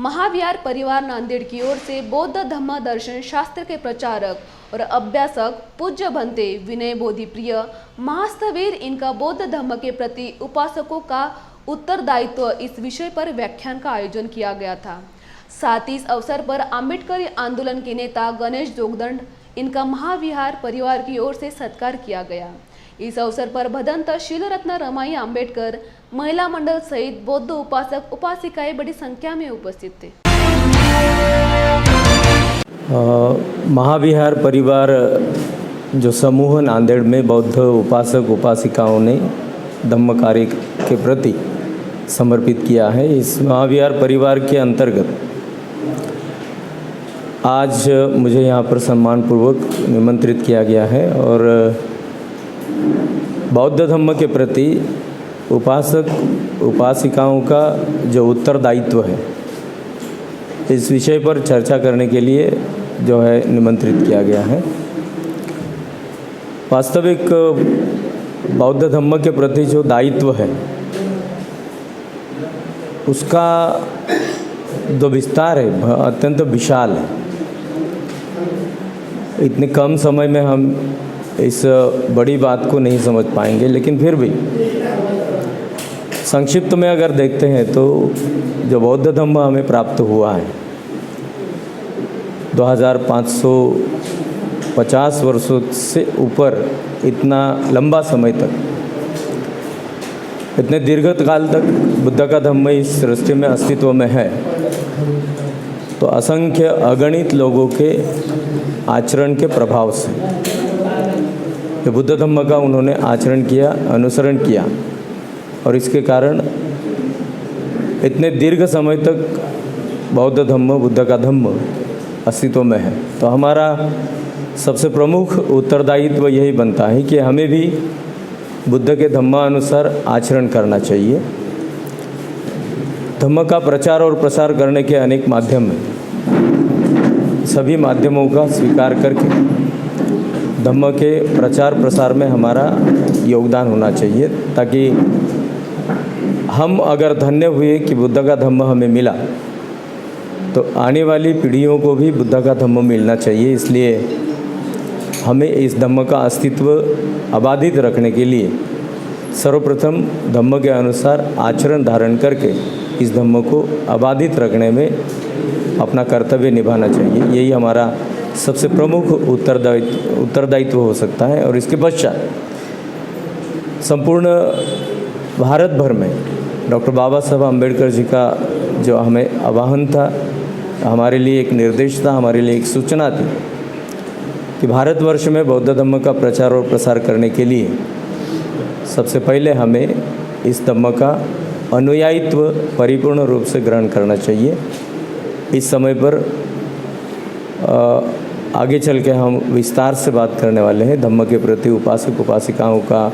महाविहार परिवार नांदेड़ की ओर से बौद्ध धम्म दर्शन शास्त्र के प्रचारक और अभ्यासक पूज्य भंते विनय बोधिप्रिय महास्थवीर इनका बौद्ध धम्म के प्रति उपासकों का उत्तरदायित्व इस विषय पर व्याख्यान का आयोजन किया गया था। साथ ही इस अवसर पर आंबेडकरी आंदोलन के नेता गणेश जोगदंड इनका महाविहार परिवार की ओर से सत्कार किया गया। इस अवसर पर भदंत शीलरत्न रमाई आंबेडकर महिला मंडल सहित बौद्ध उपासक उपासिकाएं बड़ी संख्या में उपस्थित थे। महाविहार परिवार जो समूह नांदेड़ में बौद्ध उपासक उपासिकाओं ने धम्म कार्य के प्रति समर्पित किया है। इस महाविहार परिवार के अंतर्गत आज मुझे यहाँ पर सम्मानपूर्वक निमंत्रित किया गया है और बौद्ध धम्म के प्रति उपासक उपासिकाओं का जो उत्तरदायित्व है इस विषय पर चर्चा करने के लिए जो है निमंत्रित किया गया है। वास्तविक बौद्ध धम्म के प्रति जो दायित्व है उसका जो विस्तार है अत्यंत विशाल है। इतने कम समय में हम इस बड़ी बात को नहीं समझ पाएंगे, लेकिन फिर भी संक्षिप्त में अगर देखते हैं तो जो बौद्ध धम्म हमें प्राप्त हुआ है 2550 वर्षों से ऊपर, इतना लंबा समय तक, इतने दीर्घ काल तक बुद्ध का धम्म इस सृष्टि में अस्तित्व में है, तो असंख्य अगणित लोगों के आचरण के प्रभाव से जो बुद्ध धम्म का उन्होंने आचरण किया, अनुसरण किया और इसके कारण इतने दीर्घ समय तक बौद्ध धम्म, बुद्ध का धम्म अस्तित्व में है। तो हमारा सबसे प्रमुख उत्तरदायित्व यही बनता है कि हमें भी बुद्ध के धम्मानुसार आचरण करना चाहिए। धम्म का प्रचार और प्रसार करने के अनेक माध्यम हैं। सभी माध्यमों का स्वीकार करके धम्म के प्रचार प्रसार में हमारा योगदान होना चाहिए, ताकि हम अगर धन्य हुए कि बुद्ध का धम्म हमें मिला तो आने वाली पीढ़ियों को भी बुद्ध का धम्म मिलना चाहिए। इसलिए हमें इस धम्म का अस्तित्व अबाधित रखने के लिए सर्वप्रथम धम्म के अनुसार आचरण धारण करके इस धम्म को अबाधित रखने में अपना कर्तव्य निभाना चाहिए। यही हमारा सबसे प्रमुख उत्तरदायित्व हो सकता है। और इसके पश्चात संपूर्ण भारत भर में डॉक्टर बाबा साहब अम्बेडकर जी का जो हमें आह्वान था, हमारे लिए एक निर्देश था, हमारे लिए एक सूचना थी कि भारतवर्ष में बौद्ध धम्म का प्रचार और प्रसार करने के लिए सबसे पहले हमें इस धम्म का अनुयायित्व परिपूर्ण रूप से ग्रहण करना चाहिए। इस समय पर आगे चल के हम विस्तार से बात करने वाले हैं धम्म के प्रति उपासक उपासिकाओं का